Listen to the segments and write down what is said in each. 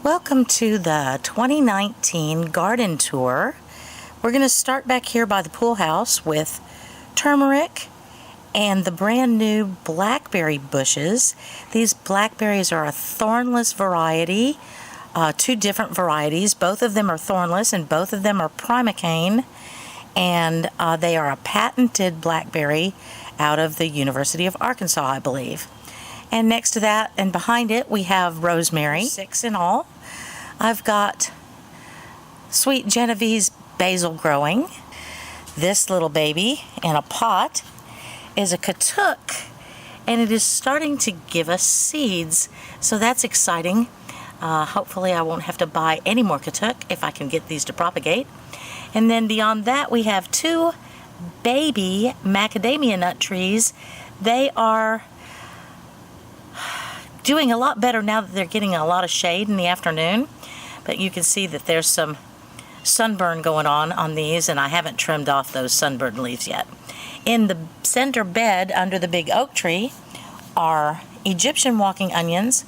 Welcome to the 2019 garden tour. We're going to start back here by the pool house with turmeric and the brand new blackberry bushes. These blackberries are a thornless variety, two different varieties. Both of them are thornless and both of them are primocane, and they are a patented blackberry out of the University of Arkansas, I believe. And next to that and behind it we have rosemary, 6 in all. I've got sweet Genovese basil growing. This little baby in a pot is a katuk, and it is starting to give us seeds, so that's exciting. Hopefully I won't have to buy any more katuk if I can get these to propagate. And then beyond that we have 2 baby macadamia nut trees. They are doing a lot better now that they're getting a lot of shade in the afternoon, but you can see that there's some sunburn going on these, and I haven't trimmed off those sunburned leaves yet. In the center bed under the big oak tree are Egyptian walking onions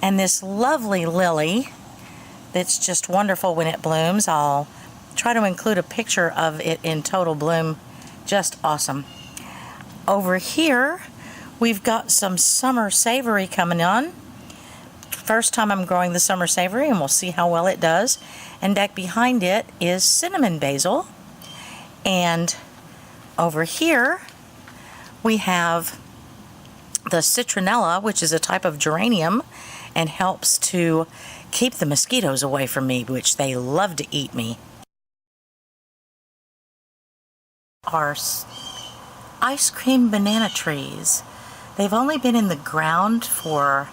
and this lovely lily that's just wonderful when it blooms. I'll try to include a picture of it in total bloom. Just awesome. Over here we've got some summer savory coming on. First time I'm growing the summer savory, and we'll see how well it does. And back behind it is cinnamon basil. And over here we have the citronella, which is a type of geranium and helps to keep the mosquitoes away from me, which they love to eat me. Our ice cream banana trees. They've only been in the ground for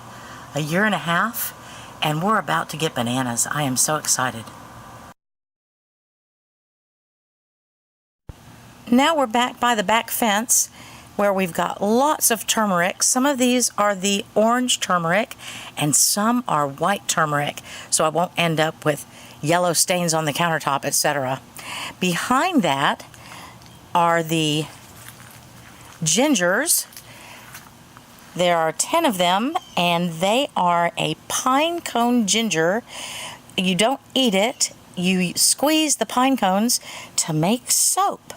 a year and a half, and we're about to get bananas. I am so excited. Now we're back by the back fence where we've got lots of turmeric. Some of these are the orange turmeric and some are white turmeric, so I won't end up with yellow stains on the countertop, etc. Behind that are the gingers. There are 10 of them, and they are a pine cone ginger. You don't eat it, you squeeze the pine cones to make soap.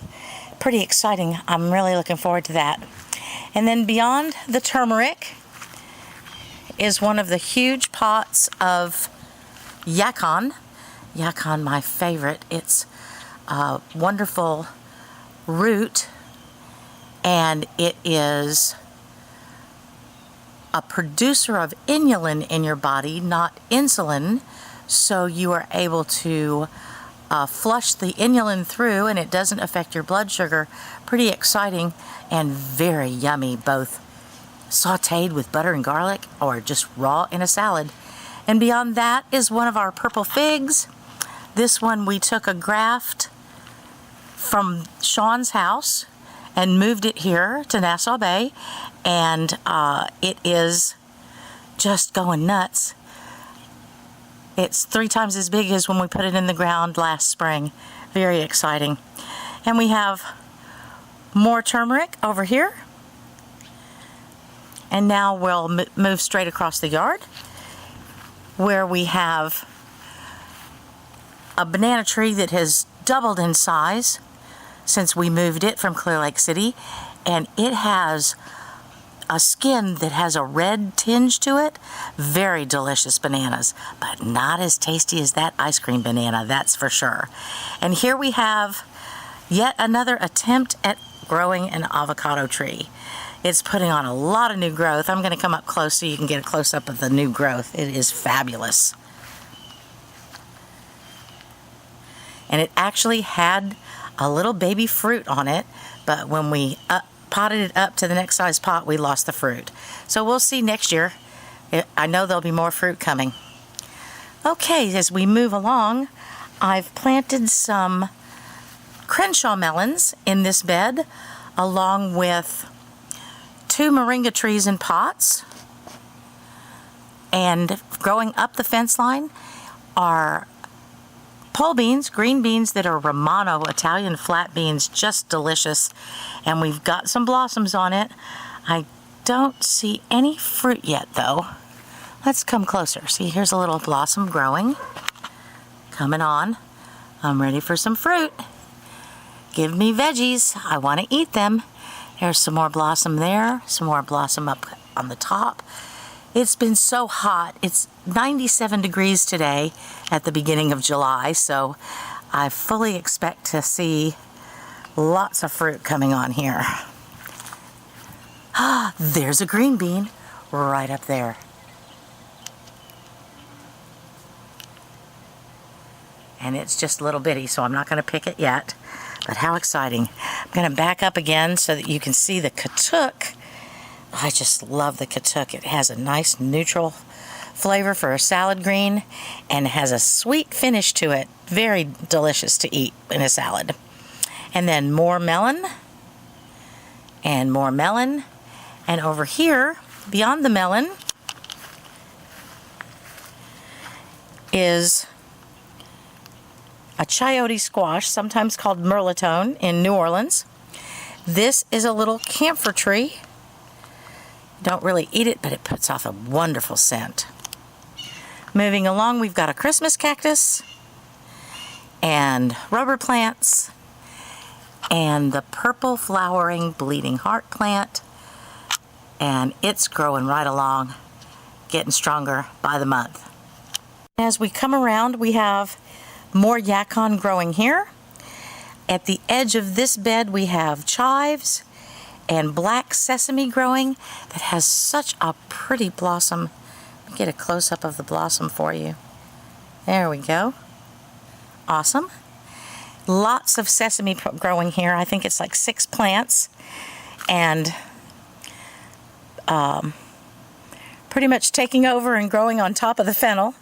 Pretty exciting. I'm really looking forward to that. And then beyond the turmeric is one of the huge pots of yacon. Yacon, my favorite. It's a wonderful root, and it is a producer of inulin in your body, not insulin, so you are able to flush the inulin through and it doesn't affect your blood sugar. Pretty exciting and very yummy, both sauteed with butter and garlic or just raw in a salad. And beyond that is one of our purple figs. This one we took a graft from Sean's house and moved it here to Nassau Bay, and it is just going nuts. It's 3 times as big as when we put it in the ground last spring. Very exciting. And we have more turmeric over here. And now we'll move straight across the yard where we have a banana tree that has doubled in size since we moved it from Clear Lake City, and it has a skin that has a red tinge to it. Very delicious bananas, but not as tasty as that ice cream banana, that's for sure. And here we have yet another attempt at growing an avocado tree. It's putting on a lot of new growth. I'm going to come up close so you can get a close-up of the new growth. It is fabulous. And it actually had a little baby fruit on it, but when we potted it up to the next size pot, we lost the fruit. So we'll see next year. I know there'll be more fruit coming. Okay, as we move along, I've planted some Crenshaw melons in this bed, along with 2 moringa trees in pots. And growing up the fence line are pole beans, green beans that are Romano Italian flat beans, just delicious. And we've got some blossoms on it. I don't see any fruit yet though. Let's come closer. See, here's a little blossom growing. Coming on. I'm ready for some fruit. Give me veggies. I want to eat them. There's some more blossom there. Some more blossom up on the top. It's been so hot. It's 97 degrees today at the beginning of July, so I fully expect to see lots of fruit coming on here. Ah, there's a green bean right up there. And it's just a little bitty, so I'm not going to pick it yet. But how exciting. I'm going to back up again so that you can see the katuk. I just love the katuk. It has a nice neutral flavor for a salad green and has a sweet finish to it. Very delicious to eat in a salad. And then more melon. And more melon. And over here, beyond the melon, is a chayote squash, sometimes called mirlitone in New Orleans. This is a little camphor tree. Don't really eat it, but it puts off a wonderful scent. Moving along, we've got a Christmas cactus and rubber plants and the purple flowering bleeding heart plant, and it's growing right along, getting stronger by the month. As we come around, we have more yacon growing here. At the edge of this bed we have chives and black sesame growing that has such a pretty blossom. Let me get a close-up of the blossom for you. There we go. Awesome. Lots of sesame growing here. I think it's like 6 plants, and pretty much taking over and growing on top of the fennel.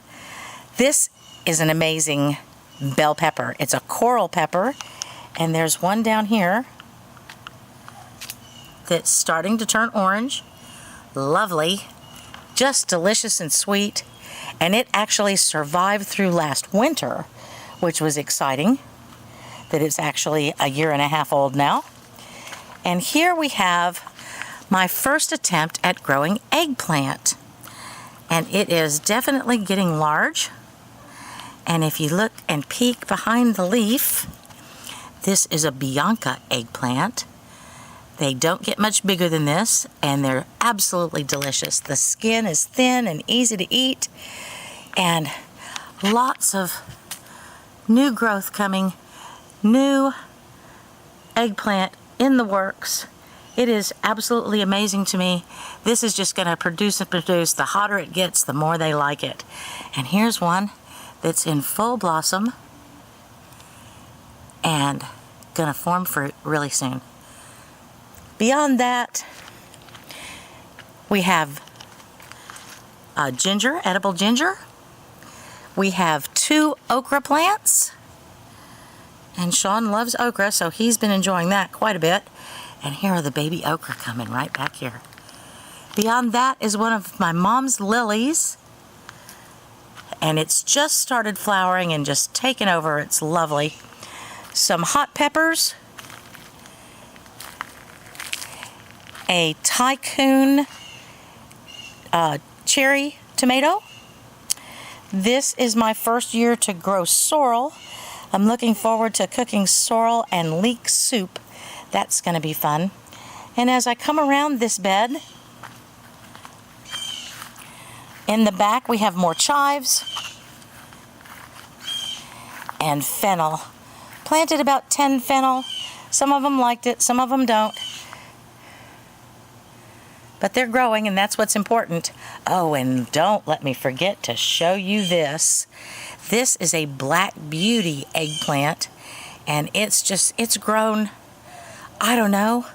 This is an amazing bell pepper. It's a coral pepper, and there's one down here that's starting to turn orange. Lovely, just delicious and sweet, and it actually survived through last winter, which was exciting that it's actually a 1.5 years old now. And here we have my first attempt at growing eggplant, and it is definitely getting large. And if you look and peek behind the leaf, this is a Bianca eggplant. They don't get much bigger than this, and they're absolutely delicious. The skin is thin and easy to eat, and lots of new growth coming, new eggplant in the works. It is absolutely amazing to me. This is just going to produce and produce. The hotter it gets, the more they like it. And here's one that's in full blossom and gonna form fruit really soon. Beyond that, we have ginger, edible ginger. We have 2 okra plants, and Sean loves okra, so he's been enjoying that quite a bit. And here are the baby okra coming right back here. Beyond that is one of my mom's lilies, and it's just started flowering and just taken over. It's lovely. Some hot peppers, a tycoon cherry tomato. This is my first year to grow sorrel. I'm looking forward to cooking sorrel and leek soup. That's going to be fun. And as I come around this bed, in the back we have more chives and fennel. Planted about 10 fennel. Some of them liked it, some of them don't. But they're growing, and that's what's important. Oh, and don't let me forget to show you this. This is a Black Beauty eggplant, and it's grown, I don't know,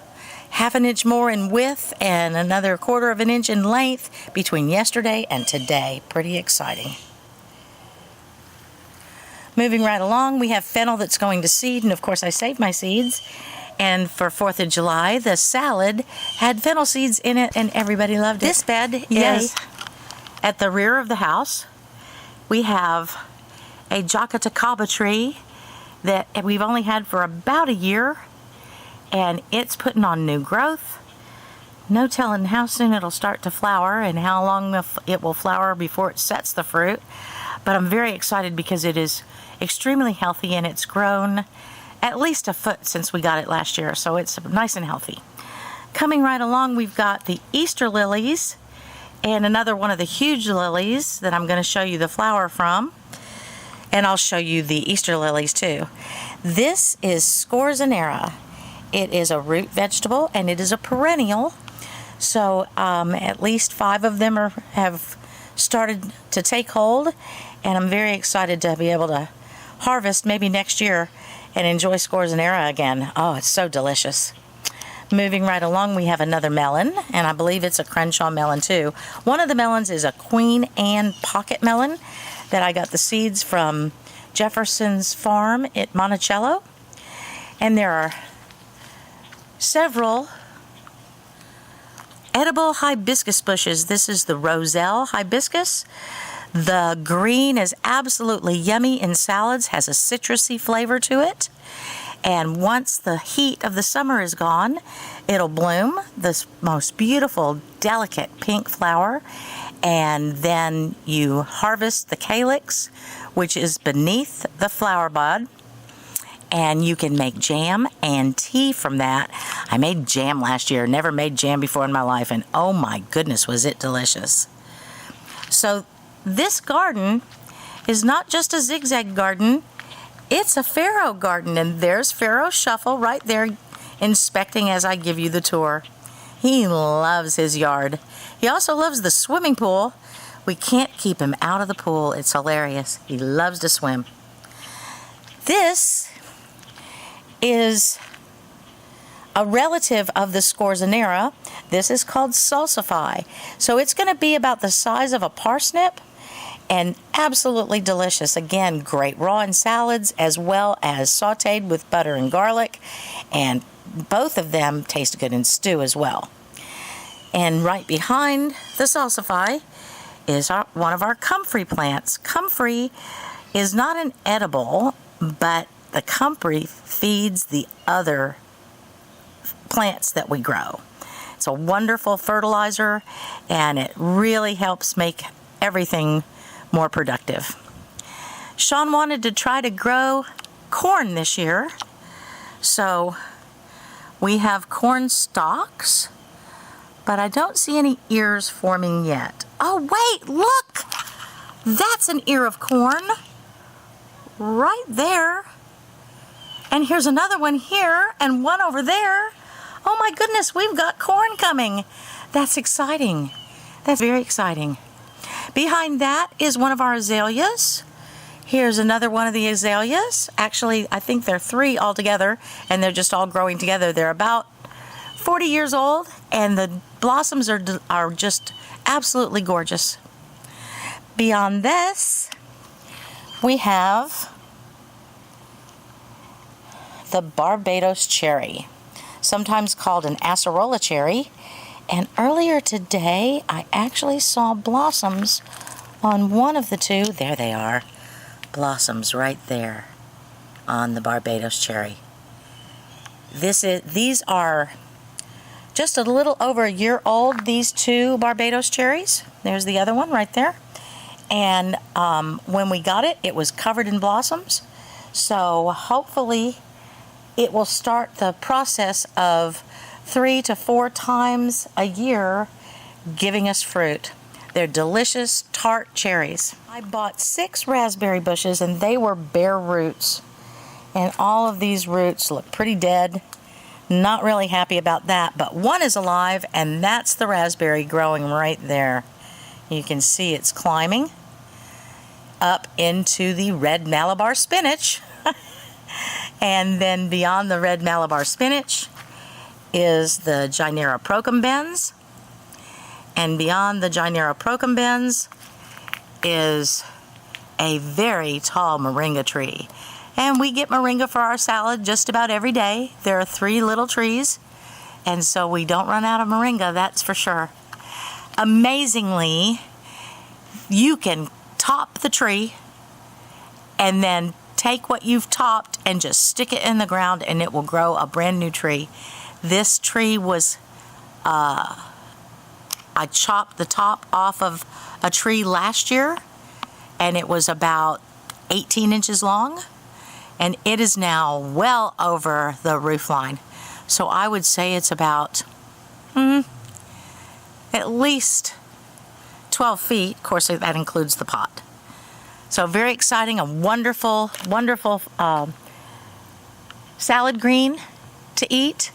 1/2 inch more in width and another 1/4 inch in length between yesterday and today. Pretty exciting. Moving right along, we have fennel that's going to seed, and of course I saved my seeds. And for 4th of July, the salad had fennel seeds in it, and everybody loved it. This bed is at the rear of the house. We have a jacatacaba tree that we've only had for about a year, and it's putting on new growth. No telling how soon it'll start to flower and how long it will flower before it sets the fruit. But I'm very excited because it is extremely healthy and it's grown at least a foot since we got it last year. So it's nice and healthy. Coming right along, we've got the Easter lilies and another one of the huge lilies that I'm going to show you the flower from. And I'll show you the Easter lilies too. This is Scorzonera. It is a root vegetable and it is a perennial. So at least 5 of them have started to take hold, and I'm very excited to be able to harvest maybe next year and enjoy Scorzonera again. Oh, it's so delicious. Moving right along, we have another melon, and I believe it's a Crenshaw melon too. One of the melons is a Queen Anne pocket melon that I got the seeds from Jefferson's farm at Monticello. And there are several edible hibiscus bushes. This is the Roselle hibiscus. The green is absolutely yummy in salads, has a citrusy flavor to it. And once the heat of the summer is gone, it'll bloom this most beautiful, delicate pink flower. And then you harvest the calyx, which is beneath the flower bud. And you can make jam and tea from that. I made jam last year, never made jam before in my life, and oh my goodness, was it delicious. So this garden is not just a zigzag garden, it's a Pharaoh garden, and there's Pharaoh Shuffle right there inspecting as I give you the tour. He loves his yard. He also loves the swimming pool. We can't keep him out of the pool. It's hilarious. He loves to swim. This is a relative of the Scorzonera. This is called salsify. So it's going to be about the size of a parsnip and absolutely delicious. Again, great raw in salads as well as sauteed with butter and garlic, and both of them taste good in stew as well. And right behind the salsify is one of our comfrey plants. Comfrey is not an edible, but the comfrey feeds the other plants that we grow. It's a wonderful fertilizer, and it really helps make everything more productive. Sean wanted to try to grow corn this year, so we have corn stalks, but I don't see any ears forming yet. Oh wait, look! That's an ear of corn right there. And here's another one here and one over there. Oh my goodness, we've got corn coming. That's exciting. That's very exciting. Behind that is one of our azaleas. Here's another one of the azaleas. Actually, I think there are 3 altogether, and they're just all growing together. They're about 40 years old, and the blossoms are just absolutely gorgeous. Beyond this, we have the Barbados cherry, sometimes called an acerola cherry. And earlier today, I actually saw blossoms on one of the 2. There they are, blossoms right there on the Barbados cherry. These are just a little over a year old, these 2 Barbados cherries. There's the other one right there. And when we got it, it was covered in blossoms. So hopefully it will start the process of 3 to 4 times a year giving us fruit. They're delicious, tart cherries. I bought 6 raspberry bushes, and they were bare roots. And all of these roots look pretty dead. Not really happy about that, but one is alive, and that's the raspberry growing right there. You can see it's climbing up into the red Malabar spinach. And then beyond the red Malabar spinach is the Gynera procumbens. And beyond the Gynera procumbens is a very tall moringa tree. And we get moringa for our salad just about every day. There are 3 little trees, and so we don't run out of moringa, that's for sure. Amazingly, you can top the tree and then take what you've topped and just stick it in the ground, and it will grow a brand new tree. This tree was I chopped the top off of a tree last year, and it was about 18 inches long, and it is now well over the roof line. So I would say it's about at least 12 feet. Of course, that includes the pot. So very exciting, a wonderful, wonderful salad green to eat.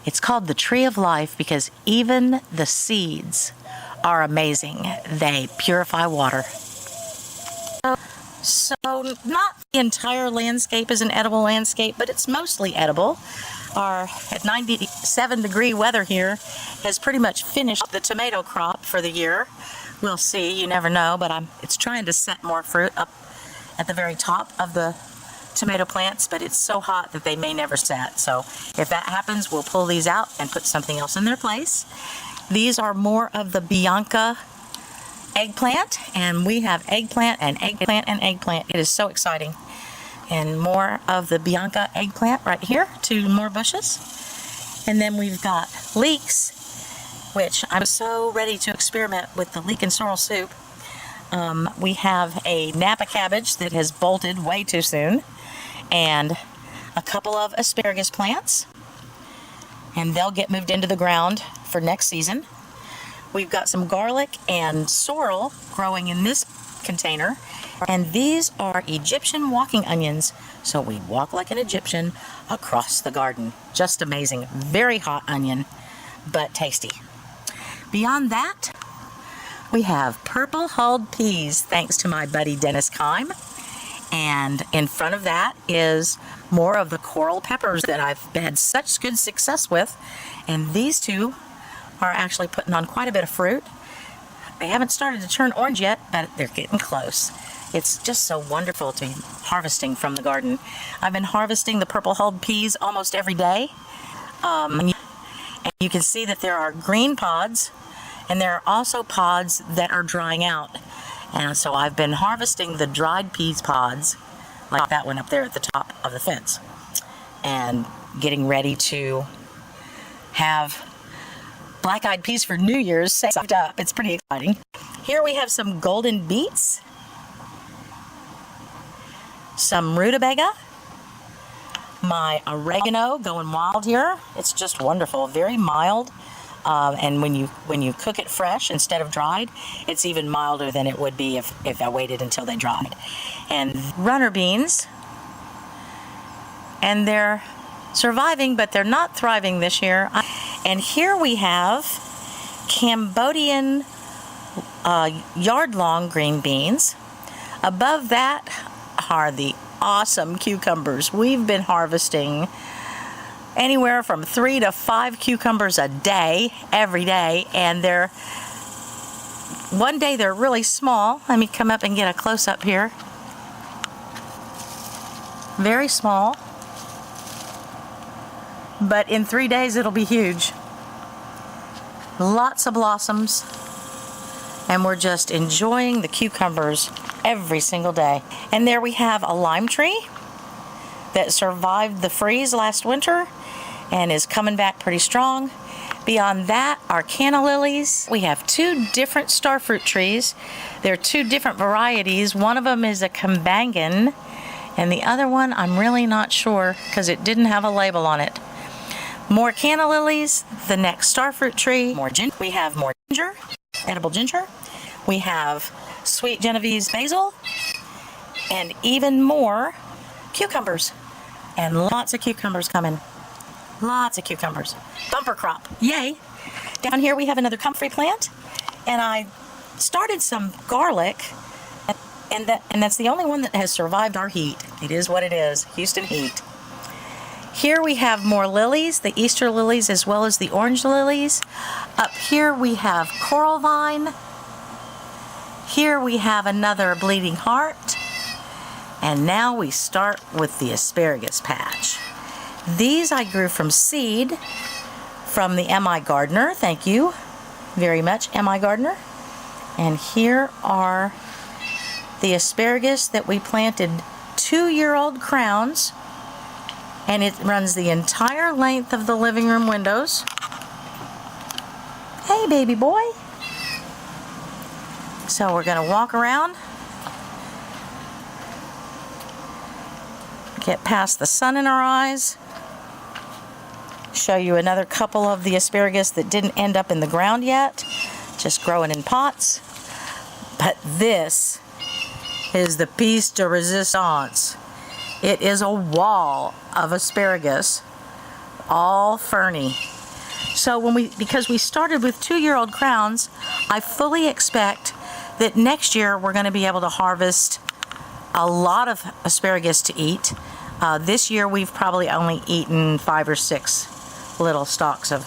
It's called the Tree of Life because even the seeds are amazing. They purify water. So not the entire landscape is an edible landscape, but it's mostly edible. Our at 97-degree weather here has pretty much finished the tomato crop for the year. We'll see, you never know, but it's trying to set more fruit up at the very top of the tomato plants, but it's so hot that they may never set. So if that happens, we'll pull these out and put something else in their place. These are more of the Bianca eggplant, and we have eggplant and eggplant and eggplant. It is so exciting. And more of the Bianca eggplant right here, 2 more bushes. And then we've got leeks, which I'm so ready to experiment with the leek and sorrel soup. We have a Napa cabbage that has bolted way too soon, and a couple of asparagus plants, and they'll get moved into the ground for next season. We've got some garlic and sorrel growing in this container, and these are Egyptian walking onions, so we walk like an Egyptian across the garden. Just amazing. Very hot onion, but tasty. Beyond that, we have purple hulled peas, thanks to my buddy Dennis Kime. And in front of that is more of the coral peppers that I've had such good success with. And these two are actually putting on quite a bit of fruit. They haven't started to turn orange yet, but they're getting close. It's just so wonderful to be harvesting from the garden. I've been harvesting the purple hulled peas almost every day. And you can see that there are green pods, and there are also pods that are drying out. And so I've been harvesting the dried peas pods, like that one up there at the top of the fence, and getting ready to have black-eyed peas for New Year's saved up. It's pretty exciting. Here we have some golden beets, some rutabaga, my oregano going wild here. It's just wonderful, very mild. And when you cook it fresh instead of dried, it's even milder than it would be if I waited until they dried. And runner beans, and they're surviving, but they're not thriving this year. And here we have Cambodian yard-long green beans. Above that are the awesome cucumbers. We've been harvesting anywhere from 3 to 5 cucumbers a day, every day, and one day they're really small. Let me come up and get a close-up here. Very small, but in 3 days it'll be huge. Lots of blossoms, and we're just enjoying the cucumbers every single day. And there we have a lime tree that survived the freeze last winter and is coming back pretty strong. Beyond that are canna lilies. We have 2 different starfruit trees. They're 2 different varieties. One of them is a Campagna, and the other one I'm really not sure because it didn't have a label on it. More canna lilies, the next starfruit tree, more ginger. We have more ginger, edible ginger. We have sweet Genovese basil, and even more cucumbers. And lots of cucumbers coming. Lots of cucumbers. Bumper crop. Yay. Down here we have another comfrey plant. And I started some garlic. And that's the only one that has survived our heat. It is what it is. Houston heat. Here we have more lilies, the Easter lilies as well as the orange lilies. Up here we have coral vine. Here we have another bleeding heart. And now we start with the asparagus patch. These I grew from seed from the M.I. Gardener. Thank you very much, M.I. Gardener. And here are the asparagus that we planted 2-year-old crowns. And it runs the entire length of the living room windows. baby boy. So we're going to walk around, get past the sun in our eyes, show you another couple of the asparagus that didn't end up in the ground yet, just growing in pots. But this is the piece de resistance. It is a wall of asparagus, all ferny. So because we started with 2-year-old crowns, I fully expect that next year we're going to be able to harvest a lot of asparagus to eat. This year we've probably only eaten 5 or 6 little stalks of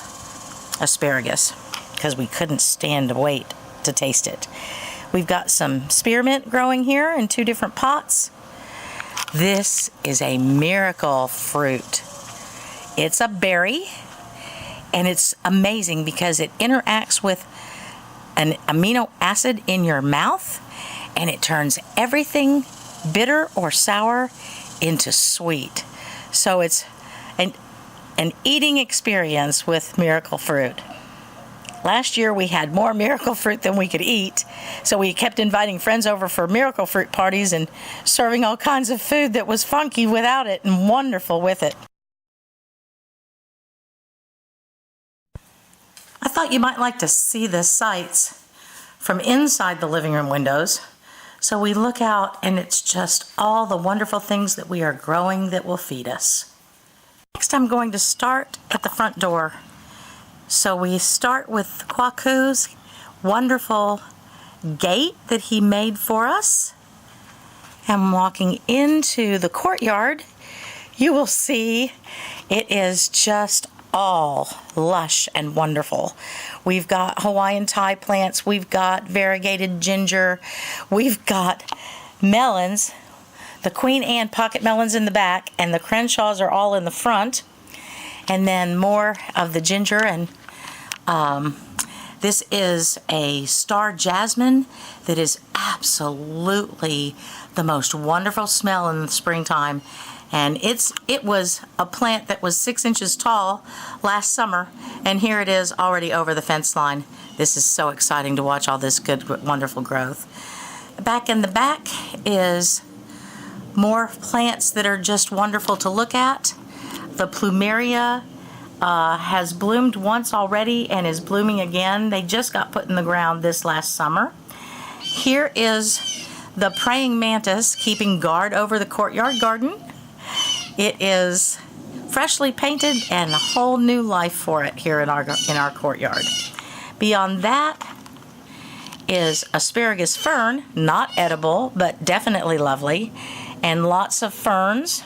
asparagus because we couldn't stand to wait to taste it. We've got some spearmint growing here in 2 different pots. This is a miracle fruit. It's a berry, and it's amazing because it interacts with an amino acid in your mouth, and it turns everything bitter or sour into sweet. So it's an eating experience with miracle fruit. Last year we had more miracle fruit than we could eat, so we kept inviting friends over for miracle fruit parties and serving all kinds of food that was funky without it and wonderful with it. I thought you might like to see the sights from inside the living room windows. So we look out and it's just all the wonderful things that we are growing that will feed us. Next I'm going to start at the front door. So we start with Kwaku's wonderful gate that he made for us. And walking into the courtyard, you will see it is just all lush and wonderful. We've got Hawaiian Thai plants, we've got variegated ginger, we've got melons, the Queen Anne pocket melons in the back, and the Crenshaws are all in the front. And then more of the ginger, and this is a star jasmine that is absolutely the most wonderful smell in the springtime. And it was a plant that was 6 inches tall last summer, and here it is already over the fence line. This is so exciting to watch all this good, wonderful growth. Back in the back is more plants that are just wonderful to look at. The plumeria has bloomed once already and is blooming again. They just got put in the ground this last summer. Here is the praying mantis keeping guard over the courtyard garden. It is freshly painted and a whole new life for it here in our courtyard. Beyond that is asparagus fern, not edible, but definitely lovely, and lots of ferns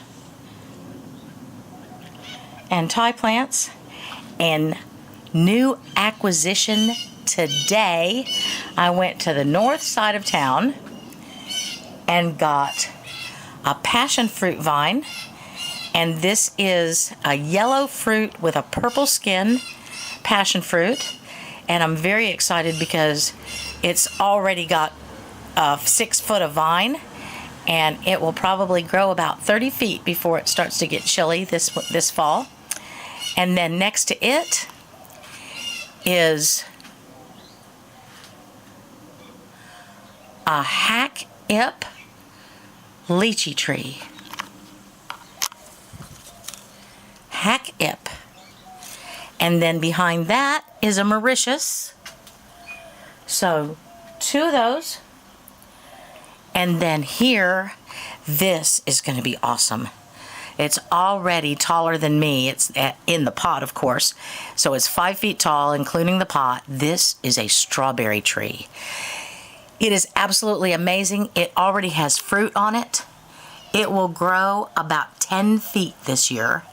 and Thai plants. And new acquisition today, I went to the north side of town and got a passion fruit vine. And this is a yellow fruit with a purple skin, passion fruit. And I'm very excited because it's already got 6 foot of vine, and it will probably grow about 30 feet before it starts to get chilly this fall. And then next to it is a hack-ip lychee tree. Hack-ip. And then behind that is a Mauritius. So 2 of those. And then here, this is going to be awesome. It's already taller than me. It's in the pot, of course. So it's 5 feet tall, including the pot. This is a strawberry tree. It is absolutely amazing. It already has fruit on it. It will grow about 10 feet this year.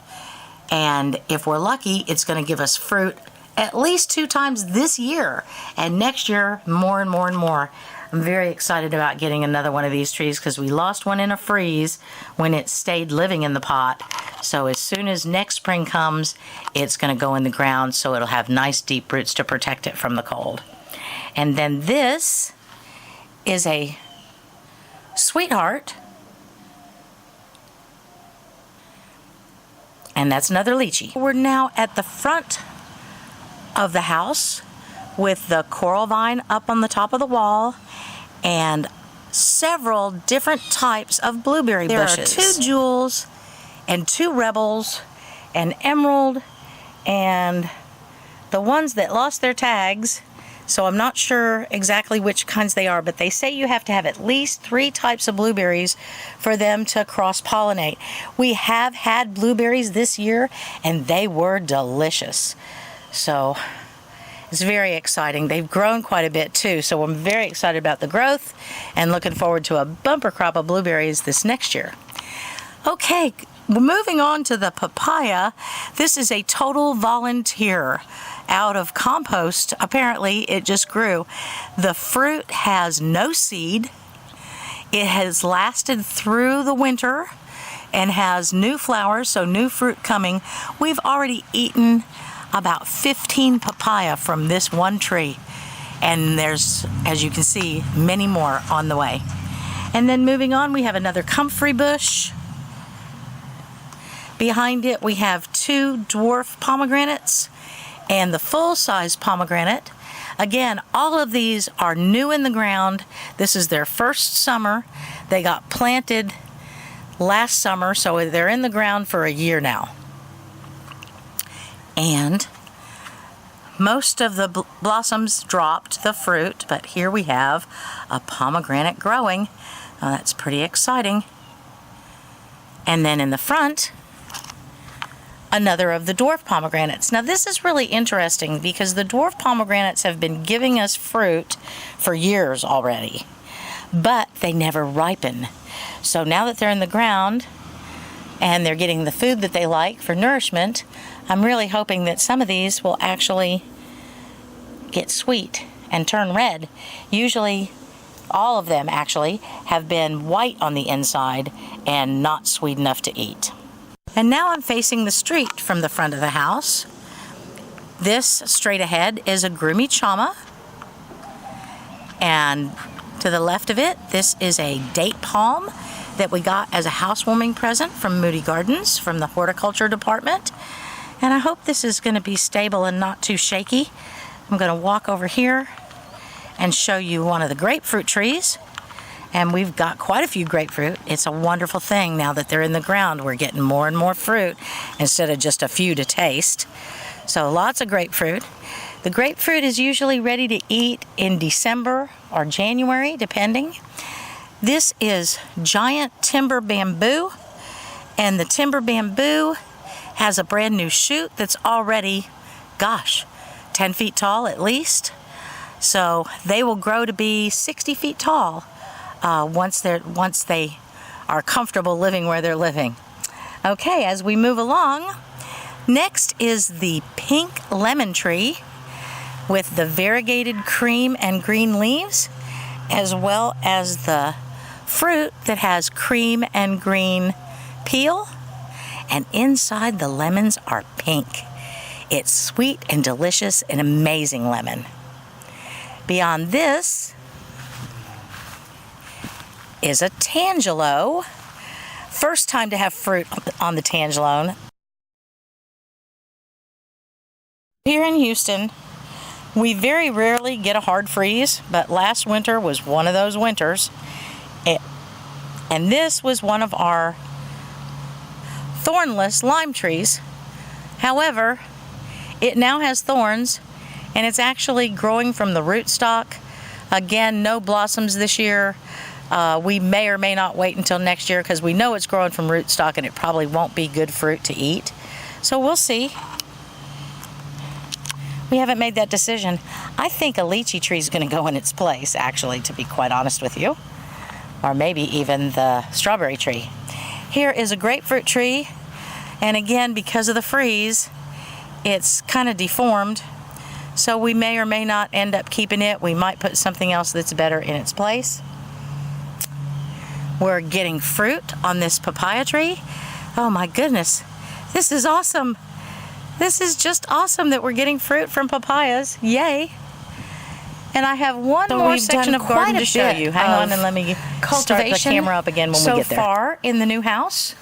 And if we're lucky, it's going to give us fruit at least 2 times this year. And next year, more and more and more. I'm very excited about getting another one of these trees because we lost one in a freeze when it stayed living in the pot. So as soon as next spring comes, it's going to go in the ground so it'll have nice deep roots to protect it from the cold. And then this is a sweetheart. And that's another lychee. We're now at the front of the house with the coral vine up on the top of the wall and several different types of blueberry bushes. There are 2 jewels and 2 rebels, an emerald, and the ones that lost their tags. So I'm not sure exactly which kinds they are, but they say you have to have at least 3 types of blueberries for them to cross-pollinate. We have had blueberries this year, and they were delicious. So it's very exciting. They've grown quite a bit too, so I'm very excited about the growth and looking forward to a bumper crop of blueberries this next year. Okay, we're moving on to the papaya. This is a total volunteer. Out of compost, apparently it just grew. The fruit has no seed. It has lasted through the winter and has new flowers, so new fruit coming. We've already eaten about 15 papaya from this one tree, and there's, as you can see, many more on the way. And then moving on, we have another comfrey bush. Behind it we have 2 dwarf pomegranates and the full-size pomegranate. Again, all of these are new in the ground. This is their first summer. They got planted last summer, so they're in the ground for a year now. And most of the blossoms dropped the fruit, but here we have a pomegranate growing. That's pretty exciting. And then in the front, another of the dwarf pomegranates. Now this is really interesting because the dwarf pomegranates have been giving us fruit for years already, but they never ripen. So now that they're in the ground and they're getting the food that they like for nourishment, I'm really hoping that some of these will actually get sweet and turn red. Usually all of them actually have been white on the inside and not sweet enough to eat. And now I'm facing the street from the front of the house. This straight ahead is a groomy chama. And to the left of it, this is a date palm that we got as a housewarming present from Moody Gardens, from the horticulture department. And I hope this is going to be stable and not too shaky. I'm going to walk over here and show you one of the grapefruit trees. And we've got quite a few grapefruit. It's a wonderful thing now that they're in the ground. We're getting more and more fruit instead of just a few to taste. So lots of grapefruit. The grapefruit is usually ready to eat in December or January, depending. This is giant timber bamboo, and the timber bamboo has a brand new shoot that's already, 10 feet tall at least. So they will grow to be 60 feet tall once they are comfortable living where they're living. Okay, as we move along, next is the pink lemon tree with the variegated cream and green leaves, as well as the fruit that has cream and green peel, and inside the lemons are pink. It's sweet and delicious, an amazing lemon. Beyond this is a tangelo. First time to have fruit on the tangelone. Here in Houston, we very rarely get a hard freeze, but last winter was one of those winters. And this was one of our thornless lime trees. However, it now has thorns, and it's actually growing from the rootstock. Again, no blossoms this year. We may or may not wait until next year because we know it's growing from rootstock and it probably won't be good fruit to eat. So we'll see. We haven't made that decision. I think a lychee tree is going to go in its place, actually, to be quite honest with you. Or maybe even the strawberry tree. Here is a grapefruit tree, and again, because of the freeze, it's kind of deformed. So we may or may not end up keeping it. We might put something else that's better in its place. We're getting fruit on this papaya tree. Oh my goodness, this is awesome. This is just awesome that we're getting fruit from papayas. Yay. And I have one more section of garden to show you. Hang on and let me start the camera up again when we get there. So far in the new house,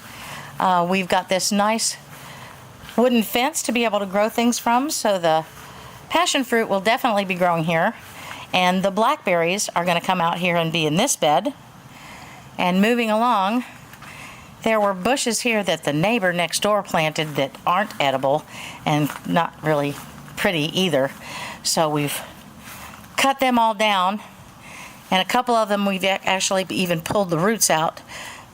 we've got this nice wooden fence to be able to grow things from, so the passion fruit will definitely be growing here, and the blackberries are going to come out here and be in this bed. And moving along, there were bushes here that the neighbor next door planted that aren't edible and not really pretty either. So we've cut them all down, and a couple of them we've actually even pulled the roots out,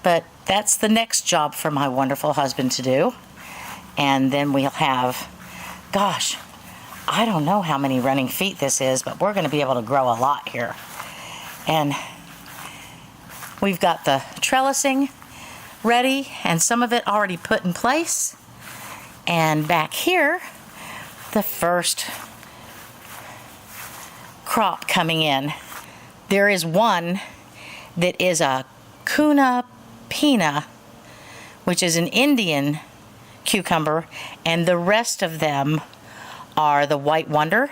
but that's the next job for my wonderful husband to do. And then we'll have, gosh, I don't know how many running feet this is, but we're going to be able to grow a lot here. And we've got the trellising ready, and some of it already put in place. And back here, the first crop coming in. There is one that is a Kuna Pina, which is an Indian cucumber, and the rest of them are the White Wonder.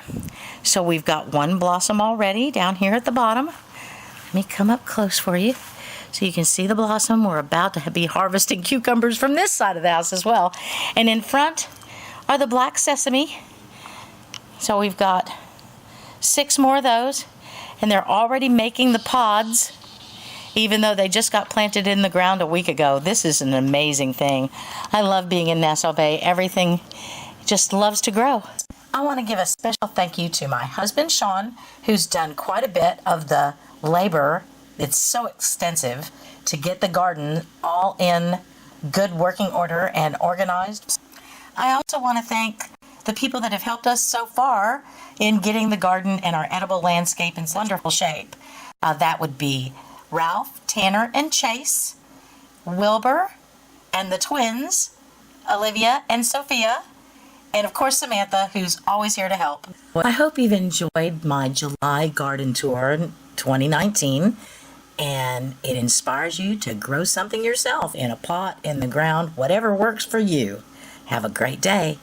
So we've got one blossom already down here at the bottom. Let me come up close for you so you can see the blossom. We're about to be harvesting cucumbers from this side of the house as well. And in front are the black sesame. So we've got 6 more of those, and they're already making the pods, even though they just got planted in the ground a week ago. This is an amazing thing. I love being in Nassau Bay. Everything just loves to grow. I want to give a special thank you to my husband, Sean, who's done quite a bit of the labor. It's so extensive to get the garden all in good working order and organized. I also want to thank the people that have helped us so far in getting the garden and our edible landscape in wonderful shape. That would be Ralph, Tanner, and Chase, Wilbur, and the twins, Olivia and Sophia, and of course Samantha, who's always here to help. I hope you've enjoyed my July garden tour in 2019, and it inspires you to grow something yourself in a pot, in the ground, whatever works for you. Have a great day.